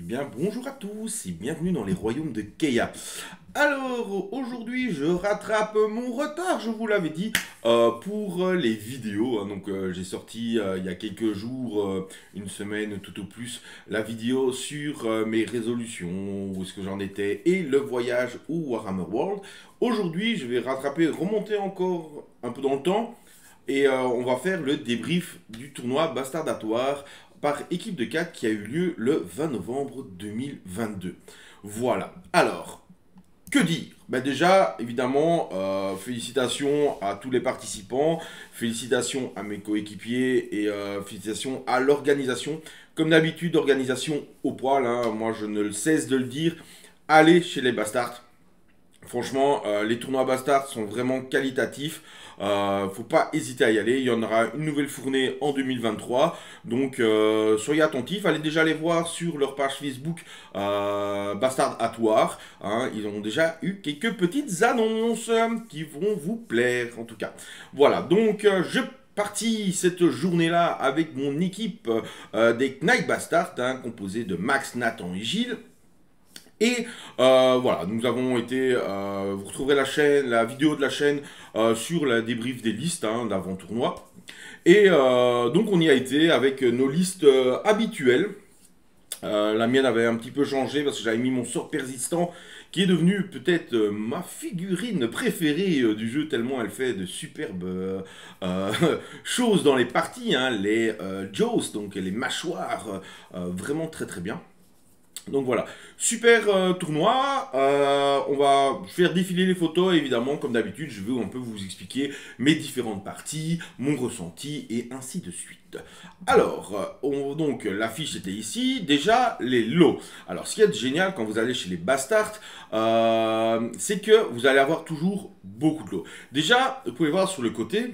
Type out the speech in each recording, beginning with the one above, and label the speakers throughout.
Speaker 1: bien, bonjour à tous et bienvenue dans les royaumes de Keia. Alors, aujourd'hui, je rattrape mon retard, je vous l'avais dit, pour les vidéos. J'ai sorti il y a quelques jours, une semaine tout au plus, la vidéo sur mes résolutions, où est-ce que j'en étais, et le voyage au Warhammer World. Aujourd'hui, je vais rattraper, remonter encore un peu dans le temps, et on va faire le débrief du tournoi Bastardatoire par équipe de 4 qui a eu lieu le 20 novembre 2022. Voilà. Alors, que dire? Déjà, évidemment, félicitations à tous les participants, félicitations à mes coéquipiers et félicitations à l'organisation. Comme d'habitude, organisation au poil, hein, moi je ne cesse de le dire. Allez chez les Bastards. Franchement, les tournois Bastards sont vraiment qualitatifs. Faut pas hésiter à y aller. Il y en aura une nouvelle fournée en 2023. Donc, soyez attentifs. Allez déjà les voir sur leur page Facebook Bastard at War. Hein, ils ont déjà eu quelques petites annonces qui vont vous plaire, en tout cas. Voilà, donc je parti cette journée-là avec mon équipe des Knight Bastards, hein, composée de Max, Nathan et Gilles. Et voilà, nous avons été, vous retrouverez la vidéo de la chaîne sur la débrief des listes hein, d'avant-tournoi. Et donc on y a été avec nos listes habituelles. La mienne avait un petit peu changé parce que j'avais mis mon sort persistant qui est devenu peut-être ma figurine préférée du jeu tellement elle fait de superbes choses dans les parties, hein, les jaws, donc les mâchoires, vraiment très très bien. Donc voilà, super tournoi. On va faire défiler les photos, évidemment, comme d'habitude, je vais un peu vous expliquer mes différentes parties, mon ressenti et ainsi de suite. Alors, donc l'affiche était ici. Déjà, les lots. Alors, ce qui est génial quand vous allez chez les Bastards, c'est que vous allez avoir toujours beaucoup de lots. Déjà, vous pouvez voir sur le côté,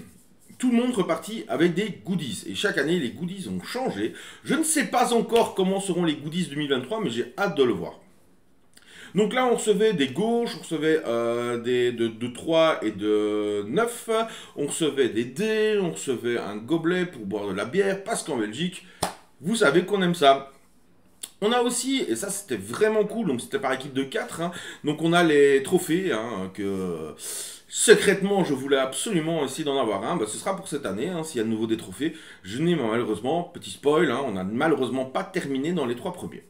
Speaker 1: tout le monde repartit avec des goodies. Et chaque année, les goodies ont changé. Je ne sais pas encore comment seront les goodies 2023, mais j'ai hâte de le voir. Donc là, on recevait des gauches, on recevait de 3 et de 9, on recevait des dés, on recevait un gobelet pour boire de la bière, parce qu'en Belgique, vous savez qu'on aime ça. On a aussi, et ça c'était vraiment cool, donc c'était par équipe de 4, hein, donc on a les trophées, hein, que secrètement je voulais absolument essayer d'en avoir un, ce sera pour cette année, hein, s'il y a de nouveau des trophées. Je n'ai malheureusement, petit spoil, hein, on n'a malheureusement pas terminé dans les 3 premiers.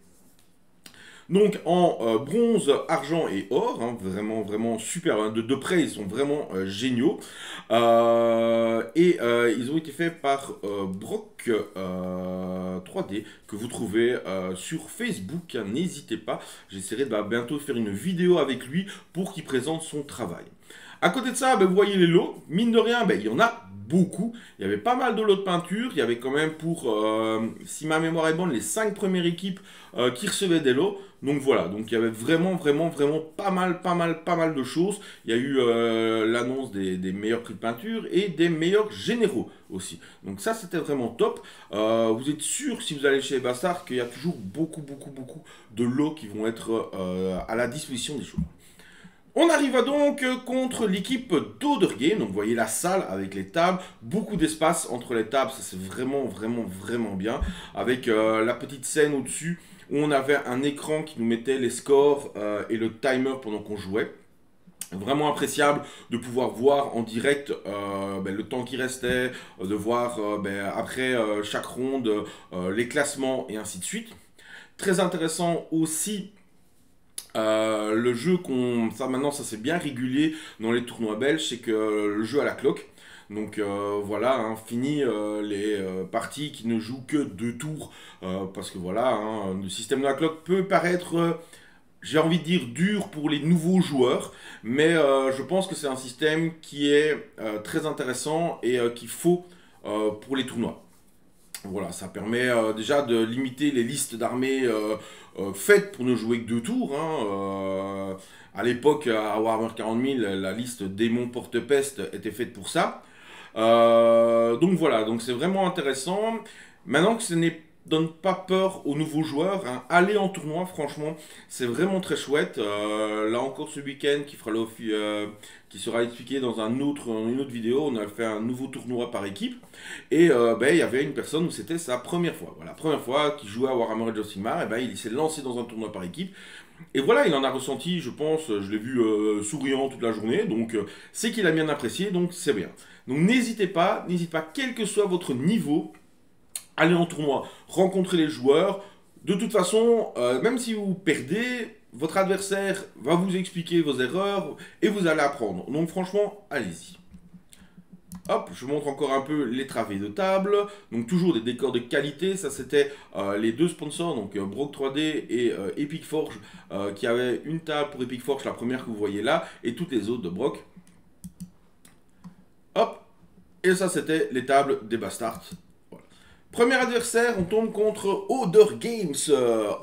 Speaker 1: Donc en bronze, argent et or, hein, vraiment vraiment super, hein, de près ils sont vraiment géniaux. Ils ont été faits par Brock 3D que vous trouvez sur Facebook, hein, n'hésitez pas, j'essaierai de bientôt faire une vidéo avec lui pour qu'il présente son travail. À côté de ça, vous voyez les lots, mine de rien, il y en a beaucoup. Il y avait pas mal de lots de peinture. Il y avait quand même pour, si ma mémoire est bonne, les 5 premières équipes qui recevaient des lots. Donc voilà, donc il y avait vraiment pas mal de choses. Il y a eu l'annonce des meilleurs prix de peinture et des meilleurs généraux aussi. Donc ça c'était vraiment top. Vous êtes sûr si vous allez chez Bastards qu'il y a toujours beaucoup de lots qui vont être à la disposition des joueurs. On arrive donc contre l'équipe d'Odergame, donc vous voyez la salle avec les tables, beaucoup d'espace entre les tables, ça c'est vraiment bien, avec la petite scène au-dessus où on avait un écran qui nous mettait les scores et le timer pendant qu'on jouait. Vraiment appréciable de pouvoir voir en direct le temps qui restait, de voir après chaque ronde les classements et ainsi de suite. Très intéressant aussi le jeu maintenant ça c'est bien régulier dans les tournois belges, c'est que le jeu à la cloque. Donc voilà, hein, fini les parties qui ne jouent que 2 tours, parce que voilà, hein, le système de la cloque peut paraître, j'ai envie de dire, dur pour les nouveaux joueurs, mais je pense que c'est un système qui est très intéressant et qu'il faut pour les tournois. Voilà, ça permet déjà de limiter les listes d'armées faites pour ne jouer que 2 tours. Hein. À l'époque, à Warhammer 40 000, la liste démon porte-peste était faite pour ça. Donc voilà, donc c'est vraiment intéressant. Maintenant que ce n'est donne pas peur aux nouveaux joueurs, hein. Aller en tournoi, franchement, c'est vraiment très chouette. Là encore ce week-end, qui sera expliqué dans une autre vidéo, on a fait un nouveau tournoi par équipe. Et ben, il y avait une personne où c'était sa première fois. Voilà, la première fois qu'il jouait à Warhammer Age of Sigmar, et ben, il s'est lancé dans un tournoi par équipe. Et voilà, il en a ressenti, je pense, je l'ai vu souriant toute la journée, donc c'est qu'il a bien apprécié, donc c'est bien. Donc n'hésitez pas, quel que soit votre niveau, allez en tournoi, rencontrez les joueurs. De toute façon, même si vous perdez, votre adversaire va vous expliquer vos erreurs et vous allez apprendre. Donc franchement, allez-y. Hop, je vous montre encore un peu les travées de table. Donc toujours des décors de qualité. Ça c'était les deux sponsors, donc Brock 3D et Epic Forge, qui avaient une table pour Epic Forge, la première que vous voyez là, et toutes les autres de Brock. Hop, et ça c'était les tables des Bastards. Premier adversaire, on tombe contre Other Games.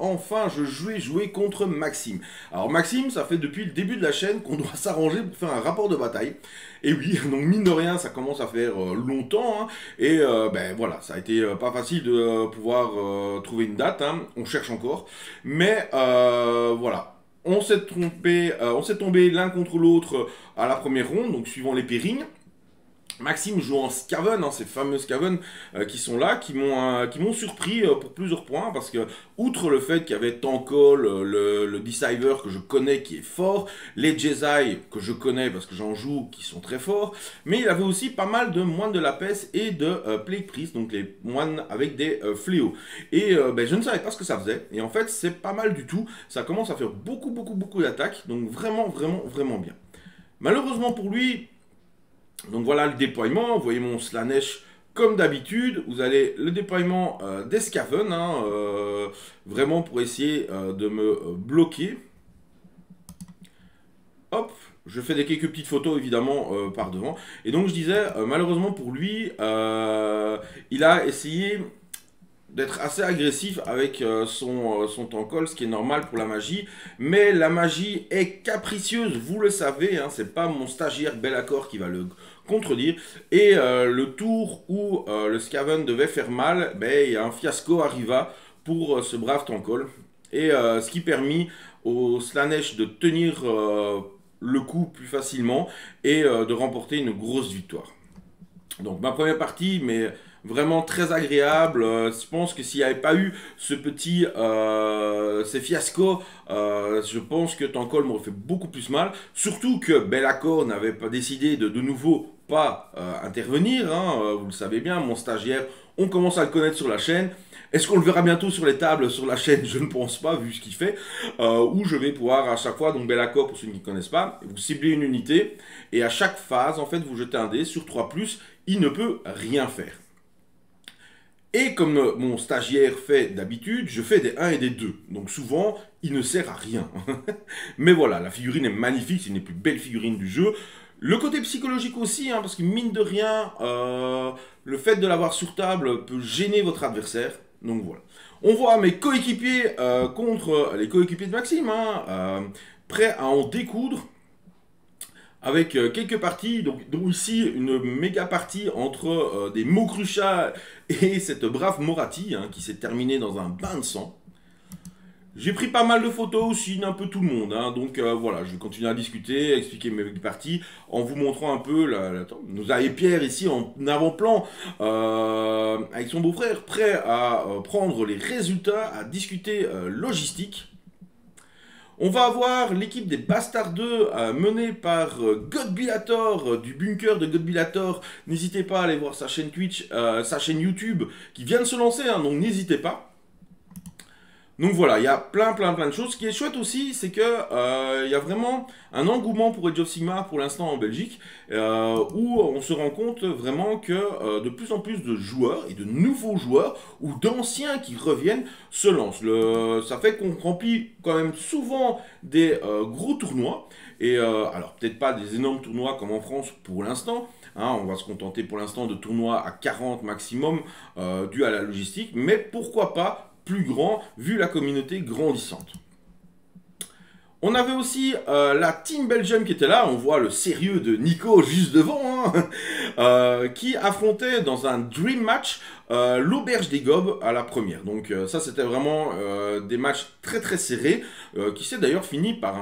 Speaker 1: Enfin, je jouais contre Maxime. Alors Maxime, ça fait depuis le début de la chaîne qu'on doit s'arranger pour faire un rapport de bataille. Et oui, donc mine de rien, ça commence à faire longtemps. Hein, et ben voilà, ça a été pas facile de pouvoir trouver une date. Hein, on cherche encore. Mais voilà. On s'est tombé l'un contre l'autre à la première ronde, donc suivant les pairings. Maxime joue en Skaven, hein, ces fameux Skaven qui sont là, qui m'ont surpris pour plusieurs points, parce que, outre le fait qu'il y avait Tankol, le Deceiver que je connais qui est fort, les Jedi que je connais parce que j'en joue qui sont très forts, mais il avait aussi pas mal de moines de la peste et de Plague Priest, donc les moines avec des fléaux. Et ben, je ne savais pas ce que ça faisait, et en fait c'est pas mal du tout, ça commence à faire beaucoup d'attaques, donc vraiment bien. Malheureusement pour lui, donc voilà le déploiement, vous voyez mon Slaanesh comme d'habitude, vous avez le déploiement des Skaven, hein, vraiment pour essayer de me bloquer. Hop, je fais quelques petites photos évidemment par devant. Et donc je disais, malheureusement pour lui, il a essayé d'être assez agressif avec son Tankol, ce qui est normal pour la magie, mais la magie est capricieuse, vous le savez, hein, c'est pas mon stagiaire Bellacore qui va le contredire, et le tour où le Skaven devait faire mal, ben, un fiasco arriva pour ce brave Tankol, et ce qui permit au Slaanesh de tenir le coup plus facilement, et de remporter une grosse victoire. Donc ma première partie, mais vraiment très agréable. Je pense que s'il n'y avait pas eu ces fiascos, je pense que Tankol m'aurait fait beaucoup plus mal. Surtout que Bellacore n'avait pas décidé de nouveau pas intervenir. Hein, vous le savez bien, mon stagiaire, on commence à le connaître sur la chaîne. Est-ce qu'on le verra bientôt sur les tables, sur la chaîne? Je ne pense pas, vu ce qu'il fait. Où je vais pouvoir à chaque fois, donc Bellacore, pour ceux qui ne connaissent pas, vous ciblez une unité, et à chaque phase, en fait, vous jetez un dé sur 3+, il ne peut rien faire. Et comme mon stagiaire fait d'habitude, je fais des 1 et des 2. Donc souvent, il ne sert à rien. Mais voilà, la figurine est magnifique, c'est une des plus belles figurines du jeu. Le côté psychologique aussi, hein, parce que mine de rien, le fait de l'avoir sur table peut gêner votre adversaire. Donc voilà. On voit mes coéquipiers contre les coéquipiers de Maxime, hein, prêts à en découdre. Avec quelques parties, donc dont ici une méga partie entre des Mokrucha et cette brave Morathi, hein, qui s'est terminée dans un bain de sang. J'ai pris pas mal de photos aussi d'un peu tout le monde, hein, donc voilà, je vais continuer à discuter, à expliquer mes parties, en vous montrant un peu, nous avez Pierre ici en avant-plan, avec son beau-frère, prêt à prendre les résultats, à discuter logistique. On va avoir l'équipe des Bastards 2 menée par Godbilator du bunker de Godbilator. N'hésitez pas à aller voir sa chaîne Twitch, sa chaîne YouTube qui vient de se lancer, hein, donc n'hésitez pas. Donc voilà, il y a plein de choses. Ce qui est chouette aussi, c'est que y a vraiment un engouement pour Age of Sigmar pour l'instant en Belgique, où on se rend compte vraiment que de plus en plus de joueurs, et de nouveaux joueurs, ou d'anciens qui reviennent, se lancent. Ça fait qu'on remplit quand même souvent des gros tournois, et alors peut-être pas des énormes tournois comme en France pour l'instant, hein, on va se contenter pour l'instant de tournois à 40 maximum, dû à la logistique, mais pourquoi pas plus grand, vu la communauté grandissante. On avait aussi la Team Belgium qui était là, on voit le sérieux de Nico juste devant, hein, qui affrontait dans un Dream Match l'Auberge des Gobes à la première. Donc ça c'était vraiment des matchs très très serrés, qui s'est d'ailleurs fini par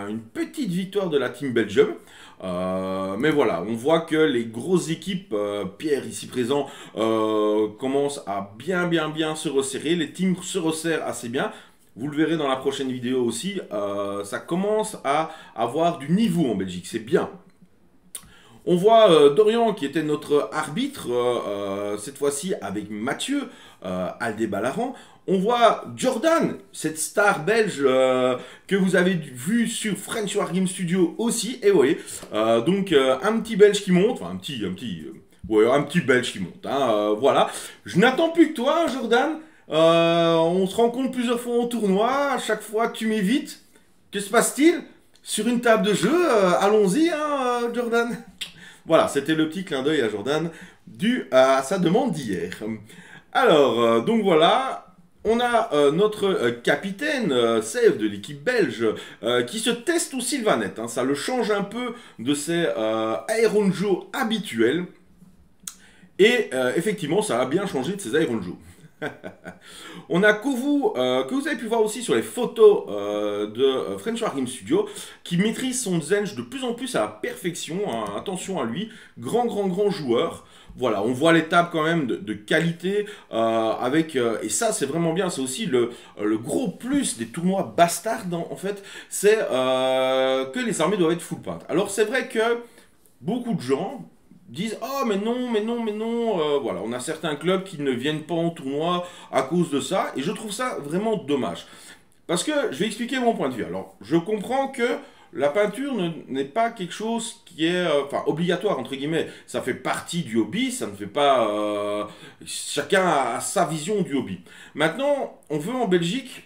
Speaker 1: une petite victoire de la Team Belgium. Mais voilà, on voit que les grosses équipes, Pierre ici présent, commencent à bien se resserrer, les teams se resserrent assez bien. Vous le verrez dans la prochaine vidéo aussi, ça commence à avoir du niveau en Belgique, c'est bien. On voit Dorian qui était notre arbitre, cette fois-ci avec Mathieu Aldebalaran. On voit Jordan, cette star belge que vous avez vu sur French War Game Studio aussi. Et vous voyez, donc un petit belge qui monte, enfin un petit belge qui monte. Hein, voilà, je n'attends plus que toi, Jordan. On se rencontre plusieurs fois au tournoi, à chaque fois tu m'évites. Que se passe-t-il? Sur une table de jeu, allons-y, hein, Jordan. Voilà, c'était le petit clin d'œil à Jordan dû à sa demande d'hier. Alors, donc voilà, on a notre capitaine, Save de l'équipe belge, qui se teste au Sylvanette. Hein, ça le change un peu de ses Iron Joe habituels. Et effectivement, ça a bien changé de ses Iron Joe. On a Kovu, que vous avez pu voir aussi sur les photos de French War Game Studio, qui maîtrise son Zenj de plus en plus à la perfection, hein, attention à lui, grand joueur. Voilà, on voit les tables quand même de qualité, avec, et ça c'est vraiment bien, c'est aussi le gros plus des tournois Bastard en fait, c'est que les armées doivent être full paint. Alors c'est vrai que beaucoup de gens disent oh mais non, voilà, on a certains clubs qui ne viennent pas en tournoi à cause de ça, et je trouve ça vraiment dommage. Parce que je vais expliquer mon point de vue. Alors, je comprends que la peinture n'est pas quelque chose qui est obligatoire, entre guillemets. Ça fait partie du hobby, ça ne fait pas... chacun a sa vision du hobby. Maintenant, on veut en Belgique,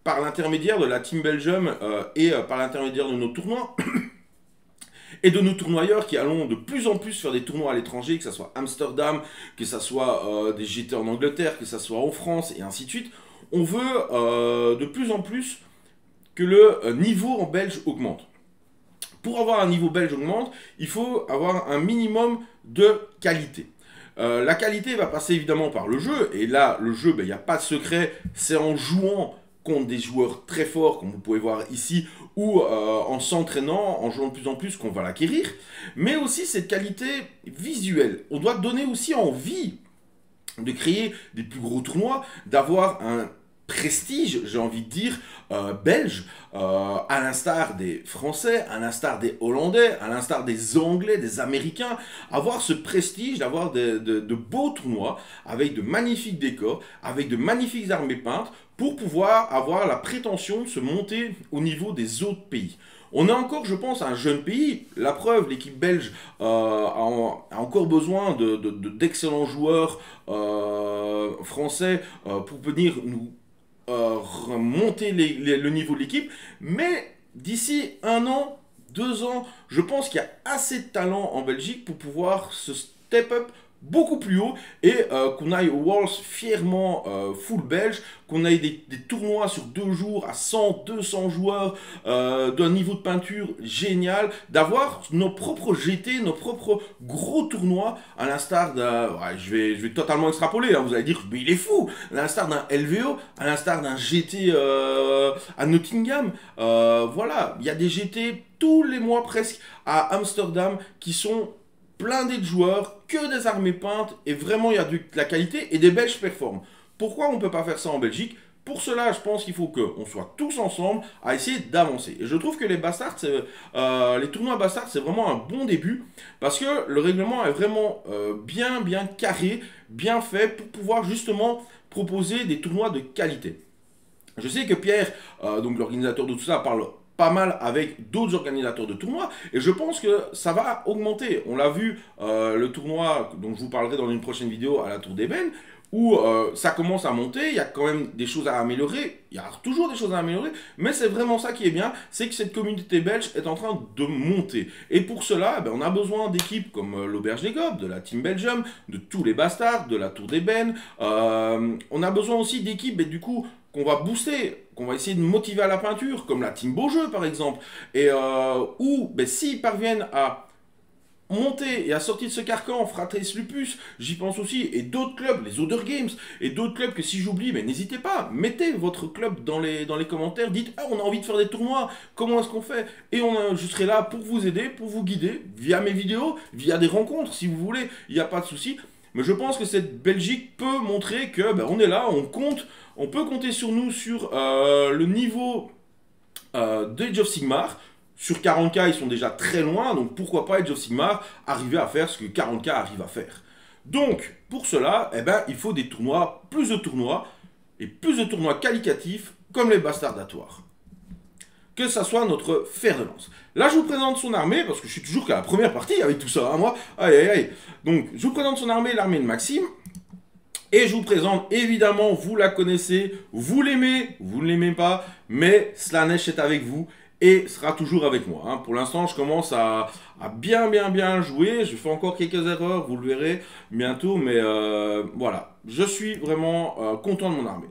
Speaker 1: par l'intermédiaire de la Team Belgium et par l'intermédiaire de nos tournois, et de nos tournoyeurs qui allons de plus en plus faire des tournois à l'étranger, que ce soit Amsterdam, que ce soit des GT en Angleterre, que ce soit en France, et ainsi de suite. On veut de plus en plus que le niveau en belge augmente. Pour avoir un niveau belge augmente, il faut avoir un minimum de qualité. La qualité va passer évidemment par le jeu, et là, le jeu, il n'y a pas de secret, c'est en jouant contre des joueurs très forts, comme vous pouvez voir ici, ou en s'entraînant, en jouant de plus en plus, qu'on va l'acquérir, mais aussi cette qualité visuelle. On doit donner aussi envie de créer des plus gros tournois, d'avoir un prestige, j'ai envie de dire, belge, à l'instar des Français, à l'instar des Hollandais, à l'instar des Anglais, des Américains, avoir ce prestige d'avoir de beaux tournois avec de magnifiques décors, avec de magnifiques armées peintes, pour pouvoir avoir la prétention de se monter au niveau des autres pays. On est encore, je pense, un jeune pays. La preuve, l'équipe belge a encore besoin d'excellents joueurs français pour venir nous monter le niveau de l'équipe. Mais d'ici 1 an, 2 ans, je pense qu'il y a assez de talent en Belgique pour pouvoir se step up beaucoup plus haut et qu'on aille aux Worlds fièrement full belge, qu'on aille des tournois sur 2 jours à 100, 200 joueurs d'un niveau de peinture génial, d'avoir nos propres GT, nos propres gros tournois à l'instar d'un... Ouais, je vais totalement extrapoler, hein, vous allez dire, mais il est fou, à l'instar d'un LVO, à l'instar d'un GT à Nottingham, voilà, il y a des GT tous les mois presque à Amsterdam qui sont blindés de joueurs, que des armées peintes, et vraiment il y a de la qualité, et des Belges performent. Pourquoi on ne peut pas faire ça en Belgique? Pour cela, je pense qu'il faut qu'on soit tous ensemble à essayer d'avancer. Et je trouve que les Bastards, les tournois Bastards, c'est vraiment un bon début, parce que le règlement est vraiment bien carré, bien fait, pour pouvoir justement proposer des tournois de qualité. Je sais que Pierre, donc l'organisateur de tout ça, parle pas mal avec d'autres organisateurs de tournois, et je pense que ça va augmenter. On l'a vu, le tournoi dont je vous parlerai dans une prochaine vidéo à la Tour d'Ébène, où ça commence à monter, il y a quand même des choses à améliorer, il y a toujours des choses à améliorer, mais c'est vraiment ça qui est bien, c'est que cette communauté belge est en train de monter. Et pour cela, on a besoin d'équipes comme l'Auberge des Gobes, de la Team Belgium, de tous les Bastards, de la Tour d'Ébène, on a besoin aussi d'équipes, du coup, qu'on va booster, qu'on va essayer de motiver à la peinture, comme la Team Beaujeu par exemple, et où ben, s'ils parviennent à monter et à sortir de ce carcan, Fratres Lupus, j'y pense aussi, et d'autres clubs, les Other Games, et d'autres clubs que si j'oublie, mais n'hésitez pas, mettez votre club dans les commentaires, dites ah, on a envie de faire des tournois, comment est-ce qu'on fait? Et je serai là pour vous aider, pour vous guider, via mes vidéos, via des rencontres, si vous voulez, il n'y a pas de souci. Mais je pense que cette Belgique peut montrer que ben, on est là, on compte, on peut compter sur nous sur le niveau d'Age of Sigmar. Sur 40K, ils sont déjà très loin, donc pourquoi pas Age of Sigmar arriver à faire ce que 40K arrive à faire. Donc, pour cela, eh ben, il faut des tournois, et plus de tournois qualitatifs, comme les bastardatoires. Que ça soit notre fer de lance. Là, je vous présente son armée, parce que je suis toujours qu'à la première partie avec tout ça, hein, moi. Aïe, aïe, aïe. Donc, je vous présente son armée, l'armée de Maxime. Et je vous présente, évidemment, vous la connaissez, vous l'aimez, vous ne l'aimez pas, mais Slaanesh est avec vous et sera toujours avec moi. Hein. Pour l'instant, je commence à bien jouer. Je fais encore quelques erreurs, vous le verrez bientôt, mais voilà. Je suis vraiment content de mon armée.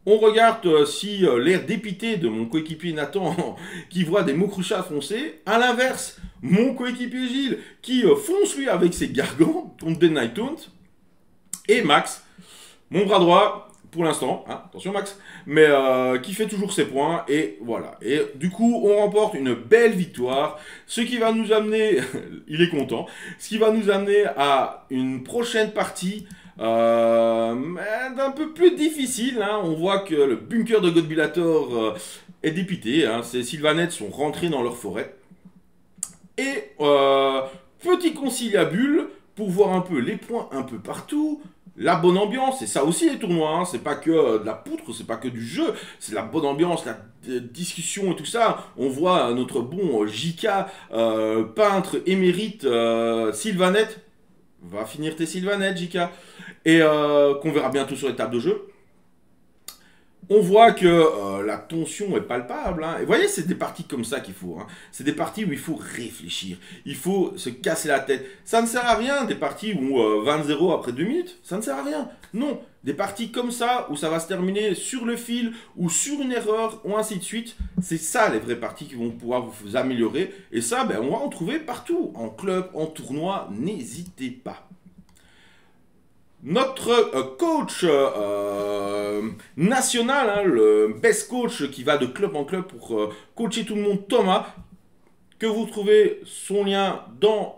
Speaker 1: On regarde si l'air dépité de mon coéquipier Nathan qui voit des Mokruchas foncer. À l'inverse, mon coéquipier Gilles qui fonce lui avec ses gargants contre des Night Taunt. Et Max, mon bras droit, pour l'instant, hein, attention Max, mais qui fait toujours ses points, et voilà. Et du coup, on remporte une belle victoire, ce qui va nous amener, il est content, ce qui va nous amener à une prochaine partie d'un peu plus difficile. Hein. On voit que le bunker de Godbilator est dépité, hein. Ces Sylvanettes sont rentrés dans leur forêt. Et petit conciliabule pour voir un peu les points un peu partout. La bonne ambiance, et ça aussi les tournois, hein, c'est pas que de la poutre, c'est pas que du jeu, c'est la bonne ambiance, la discussion et tout ça. On voit notre bon JK, peintre émérite Sylvanette, va finir tes Sylvanettes JK, et qu'on verra bientôt sur les tables de jeu. On voit que la tension est palpable. Hein. Et vous voyez, c'est des parties comme ça qu'il faut. Hein. C'est des parties où il faut réfléchir. Il faut se casser la tête. Ça ne sert à rien, des parties où 20-0 après 2 minutes. Ça ne sert à rien. Non. Des parties comme ça, où ça va se terminer sur le fil, ou sur une erreur, ou ainsi de suite. C'est ça, les vraies parties qui vont pouvoir vous améliorer. Et ça, ben, on va en trouver partout. En club, en tournoi, n'hésitez pas. Notre coach national, hein, le best coach qui va de club en club pour coacher tout le monde, Thomas, que vous trouvez son lien dans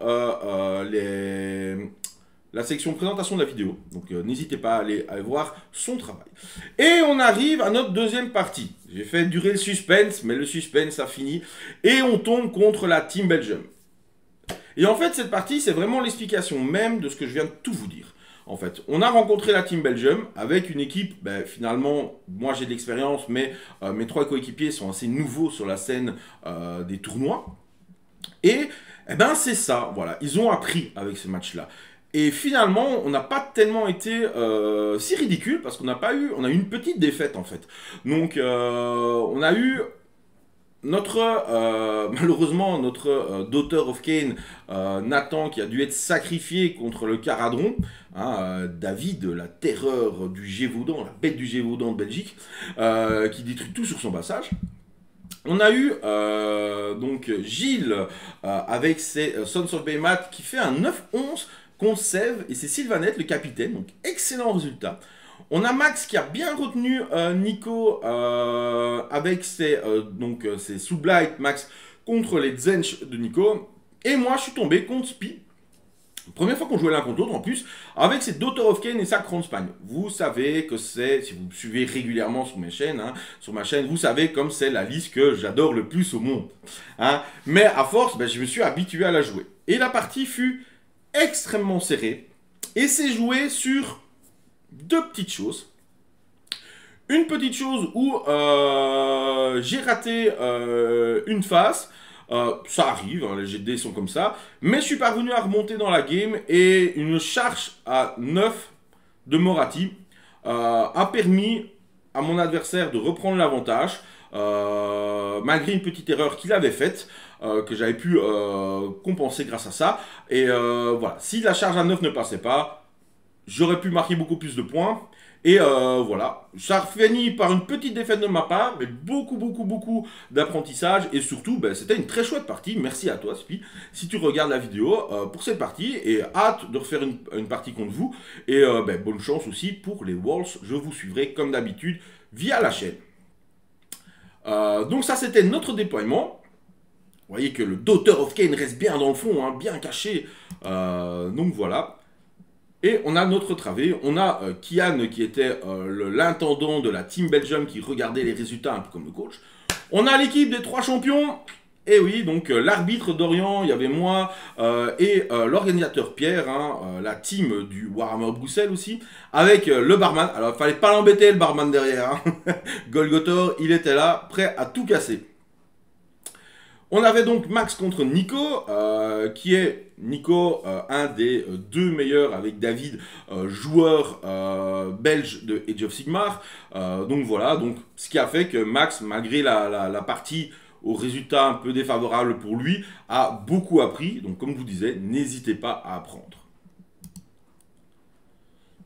Speaker 1: la section présentation de la vidéo. Donc n'hésitez pas à aller voir son travail. Et on arrive à notre deuxième partie. J'ai fait durer le suspense, mais le suspense a fini. Et on tombe contre la Team Belgium. Et en fait, cette partie, c'est vraiment l'explication même de ce que je viens de tout vous dire. En fait, on a rencontré la Team Belgium avec une équipe, ben, finalement, moi j'ai de l'expérience, mais mes 3 coéquipiers sont assez nouveaux sur la scène des tournois. Et eh ben, c'est ça, voilà, ils ont appris avec ce match-là. Et finalement, on n'a pas tellement été si ridicule, parce qu'on n'a pas eu, on a eu une petite défaite en fait. Donc, on a eu... malheureusement, notre Daughter of Cain, Nathan, qui a dû être sacrifié contre le Caradron, hein, David, la terreur du Gévaudan, la bête du Gévaudan de Belgique, qui détruit tout sur son passage. On a eu donc Gilles avec ses Sons of Baymat qui fait un 9-11 contre Sèvres et c'est Sylvanette, le capitaine, donc excellent résultat. On a Max qui a bien retenu Nico avec ses Sublight Max contre les Zench de Nico. Et moi, je suis tombé contre Spi. Première fois qu'on jouait l'un contre l'autre, en plus, avec ses Daughter of Cain et sa Kronspan. Vous savez que c'est, si vous me suivez régulièrement sur mes chaînes, hein, sur ma chaîne, vous savez comme c'est la liste que j'adore le plus au monde. Hein. Mais à force, ben, je me suis habitué à la jouer. Et la partie fut extrêmement serrée. Et c'est joué sur 2 petites choses. Une petite chose où j'ai raté une phase. Ça arrive, hein, les jets de dés sont comme ça. Mais je suis parvenu à remonter dans la game et une charge à 9 de Moratti a permis à mon adversaire de reprendre l'avantage. Malgré une petite erreur qu'il avait faite, que j'avais pu compenser grâce à ça. Et voilà, si la charge à 9 ne passait pas, j'aurais pu marquer beaucoup plus de points. Et voilà, ça finit par une petite défaite de ma part, mais beaucoup d'apprentissage. Et surtout, ben, c'était une très chouette partie. Merci à toi, Spi, si tu regardes la vidéo pour cette partie. Et hâte de refaire une partie contre vous. Et ben, bonne chance aussi pour les Worlds. Je vous suivrai comme d'habitude via la chaîne. Donc ça, c'était notre déploiement. Vous voyez que le Daughter of Cain reste bien dans le fond, hein, bien caché. Donc voilà. Et on a notre travée, on a Kian qui était l'intendant de la Team Belgium qui regardait les résultats un peu comme le coach. On a l'équipe des 3 champions, et oui, donc l'arbitre d'Orient, il y avait moi, et l'organisateur Pierre, hein, la team du Warhammer Bruxelles aussi, avec le barman. Alors il fallait pas l'embêter le barman derrière, hein. Golgotor, il était là, prêt à tout casser. On avait donc Max contre Nico, qui est Nico, un des 2 meilleurs avec David, joueur belge de Age of Sigmar. Donc voilà, donc, ce qui a fait que Max, malgré la partie au résultat un peu défavorable pour lui, a beaucoup appris. Donc comme je vous disais, n'hésitez pas à apprendre.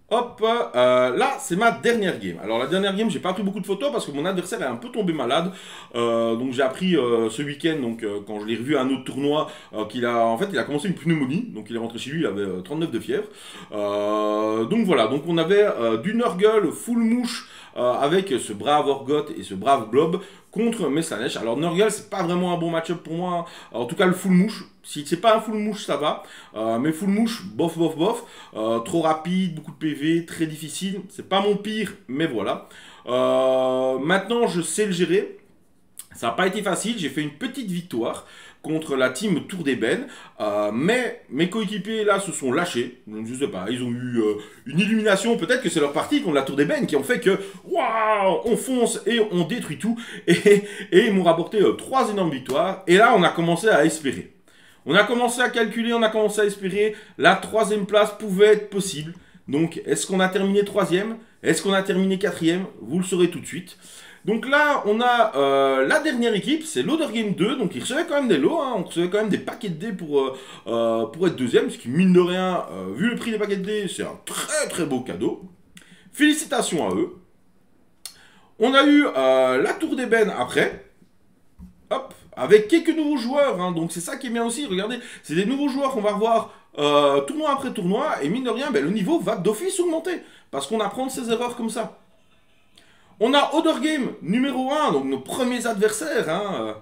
Speaker 1: Hop, là c'est ma dernière game. Alors la dernière game, j'ai pas pris beaucoup de photos parce que mon adversaire est un peu tombé malade. Donc j'ai appris ce week-end, donc quand je l'ai revu à un autre tournoi, qu'il a en fait il a commencé une pneumonie. Donc il est rentré chez lui, il avait 39 de fièvre. Donc voilà, donc on avait du Nurgle full mouche avec ce brave Orgoth et ce brave Blob contre Messanesh. Alors Nurgle, c'est pas vraiment un bon match-up pour moi. En tout cas, le full mouche, si c'est pas un full mouche, ça va. Mais full mouche, bof. Trop rapide, beaucoup de PV, très difficile. C'est pas mon pire, mais voilà. Maintenant, je sais le gérer. Ça n'a pas été facile, j'ai fait une petite victoire contre la team Tour d'Ébène, mais mes coéquipiers là se sont lâchés, je sais pas, ils ont eu une illumination, peut-être que c'est leur partie contre la Tour d'Ébène qui ont fait que, waouh, on fonce et on détruit tout, et ils m'ont rapporté 3 énormes victoires, et là on a commencé à espérer. On a commencé à calculer, on a commencé à espérer, la 3e place pouvait être possible, donc est-ce qu'on a terminé 3e? Est-ce qu'on a terminé 4e? Vous le saurez tout de suite. Donc là, on a la dernière équipe, c'est l'Other Game 2, donc ils recevaient quand même des lots, hein, on recevait quand même des paquets de dés pour être deuxième, ce qui, mine de rien, vu le prix des paquets de dés, c'est un très beau cadeau. Félicitations à eux. On a eu la Tour d'Ébène après, hop, avec quelques nouveaux joueurs, hein, donc c'est ça qui est bien aussi, regardez, c'est des nouveaux joueurs qu'on va revoir tournoi après tournoi, et mine de rien, ben, le niveau va d'office augmenter, parce qu'on apprend de ses erreurs comme ça. On a Other Game numéro 1, donc nos premiers adversaires. Hein.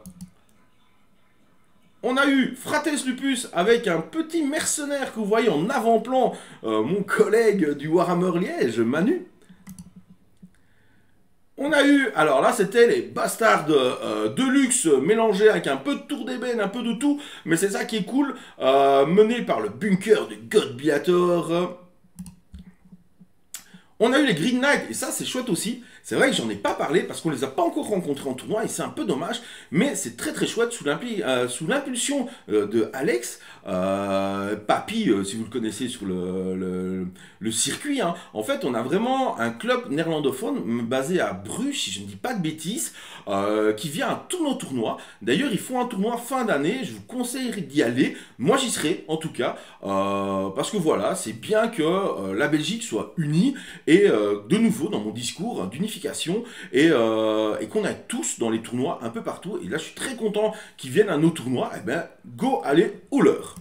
Speaker 1: On a eu Frates Lupus avec un petit mercenaire que vous voyez en avant-plan, mon collègue du Warhammer Liège, Manu. On a eu, alors là c'était les bastards de luxe mélangés avec un peu de Tour d'Ébène, un peu de tout, mais c'est ça qui est cool, mené par le bunker de Godbiator. On a eu les Green Knights, et ça c'est chouette aussi. C'est vrai que j'en ai pas parlé parce qu'on les a pas encore rencontrés en tournoi et c'est un peu dommage, mais c'est très chouette sous l'impulsion de Alex, Papy, si vous le connaissez sur le circuit. Hein. En fait, on a vraiment un club néerlandophone basé à Bruges, si je ne dis pas de bêtises, qui vient à tous nos tournois. D'ailleurs, ils font un tournoi fin d'année, je vous conseille d'y aller. Moi, j'y serai en tout cas, parce que voilà, c'est bien que la Belgique soit unie et de nouveau dans mon discours d'unification et qu'on aille tous dans les tournois un peu partout. Et là, je suis très content qu'ils viennent à nos tournois. Et ben, go, allez, au leur.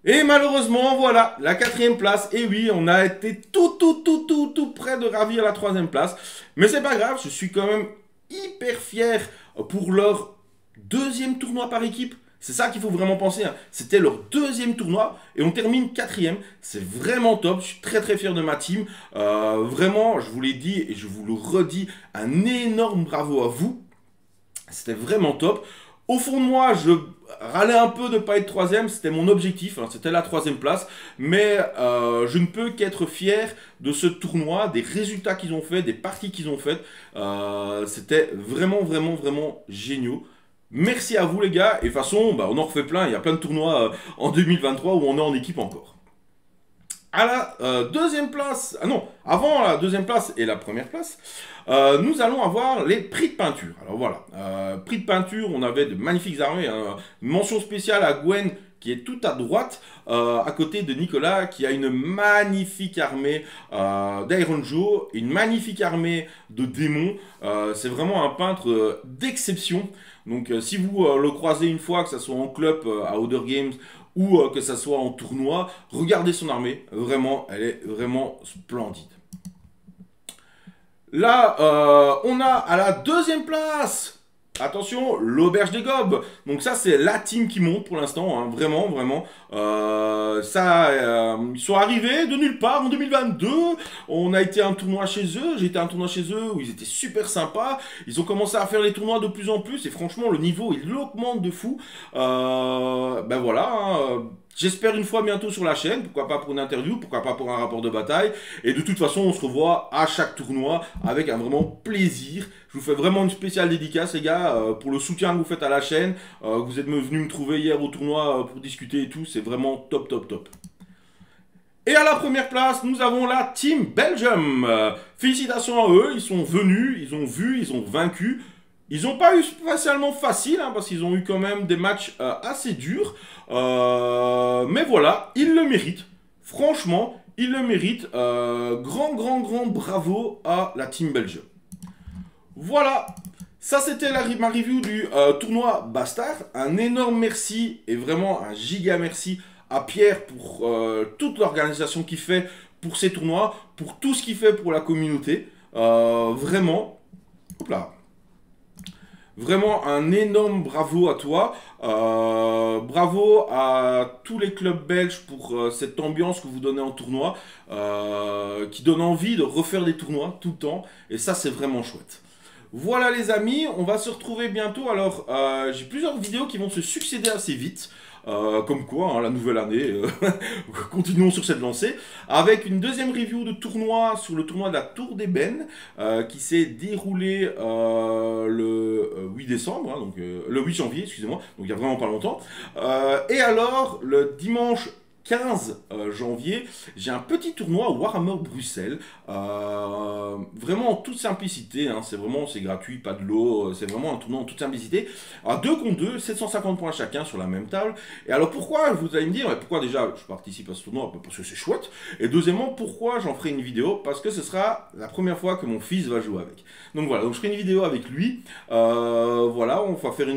Speaker 1: Et malheureusement, voilà, la 4e place. Et oui, on a été tout près de ravir la 3e place. Mais c'est pas grave, je suis quand même hyper fier pour leur 2e tournoi par équipe. C'est ça qu'il faut vraiment penser. Hein. C'était leur 2e tournoi et on termine 4e. C'est vraiment top. Je suis très fier de ma team. Vraiment, je vous l'ai dit et je vous le redis, un énorme bravo à vous. C'était vraiment top. Au fond de moi, je râlais un peu de ne pas être 3e. C'était mon objectif. Hein. C'était la 3e place. Mais je ne peux qu'être fier de ce tournoi, des résultats qu'ils ont fait, des parties qu'ils ont faites. C'était vraiment géniaux. Merci à vous les gars, et de toute façon, bah, on en refait plein, il y a plein de tournois en 2023 où on est en équipe encore. À la 2e place, ah non, avant la 2e place et la 1re place, nous allons avoir les prix de peinture. Alors voilà, prix de peinture, on avait de magnifiques armées, hein. Mention spéciale à Gwen qui est tout à droite, à côté de Nicolas, qui a une magnifique armée d'Iron Joe, une magnifique armée de démons. C'est vraiment un peintre d'exception. Donc si vous le croisez une fois, que ce soit en club à Other Games ou que ce soit en tournoi, regardez son armée. Vraiment, elle est vraiment splendide. Là, on a à la deuxième place, attention, l'Auberge des Gobes. Donc ça, c'est la team qui monte pour l'instant, hein, vraiment, vraiment. Ils sont arrivés de nulle part en 2022. On a été à un tournoi chez eux. J'ai été à un tournoi chez eux où ils étaient super sympas. Ils ont commencé à faire les tournois de plus en plus et franchement, le niveau, il augmente de fou. Ben voilà, hein, j'espère une fois bientôt sur la chaîne, pourquoi pas pour une interview, pourquoi pas pour un rapport de bataille. Et de toute façon, on se revoit à chaque tournoi avec un vraiment plaisir. Je vous fais vraiment une spéciale dédicace, les gars, pour le soutien que vous faites à la chaîne. Vous êtes venus me trouver hier au tournoi pour discuter et tout. C'est vraiment top, top, top. Et à la première place, nous avons la Team Belgium. Félicitations à eux, ils sont venus, ils ont vu, ils ont vaincu. Ils n'ont pas eu spécialement facile, hein, parce qu'ils ont eu quand même des matchs assez durs. Mais voilà, ils le méritent. Franchement, ils le méritent. Grand, grand, grand bravo à la Team Belgium. Voilà, ça c'était ma review du tournoi Bastard. Un énorme merci et vraiment un giga merci à Pierre pour toute l'organisation qu'il fait pour ces tournois, pour tout ce qu'il fait pour la communauté. Vraiment, hop là. Vraiment un énorme bravo à toi, bravo à tous les clubs belges pour cette ambiance que vous donnez en tournoi, qui donne envie de refaire des tournois tout le temps, et ça c'est vraiment chouette. Voilà les amis, on va se retrouver bientôt. Alors j'ai plusieurs vidéos qui vont se succéder assez vite. Comme quoi, hein, la nouvelle année, continuons sur cette lancée, avec une deuxième review de tournoi sur le tournoi de la Tour d'Ébène, qui s'est déroulé le 8 décembre, hein, donc le 8 janvier, excusez-moi, donc il y a vraiment pas longtemps. Et alors, le dimanche 15 janvier, j'ai un petit tournoi Warhammer Bruxelles, vraiment en toute simplicité, hein, c'est gratuit, pas de lot, c'est vraiment un tournoi en toute simplicité, à 2 contre 2, 750 points chacun sur la même table. Et alors pourquoi, vous allez me dire, pourquoi déjà je participe à ce tournoi? Parce que c'est chouette, et deuxièmement, pourquoi j'en ferai une vidéo? Parce que ce sera la première fois que mon fils va jouer avec. Donc voilà, donc je ferai une vidéo avec lui, voilà, on va faire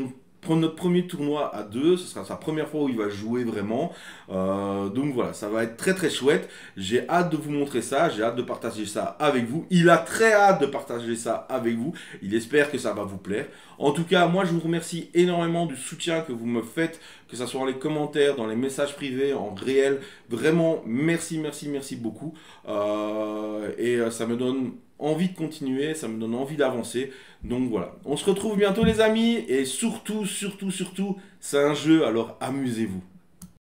Speaker 1: notre premier tournoi à deux, ce sera sa première fois où il va jouer vraiment, donc voilà, ça va être très très chouette, j'ai hâte de vous montrer ça, j'ai hâte de partager ça avec vous, il a très hâte de partager ça avec vous, il espère que ça va vous plaire. En tout cas, moi je vous remercie énormément du soutien que vous me faites, que ce soit dans les commentaires, dans les messages privés, en réel, vraiment merci, merci, merci beaucoup, et ça me donne envie de continuer, ça me donne envie d'avancer. Donc voilà, on se retrouve bientôt les amis, et surtout, surtout, surtout, c'est un jeu, alors amusez-vous.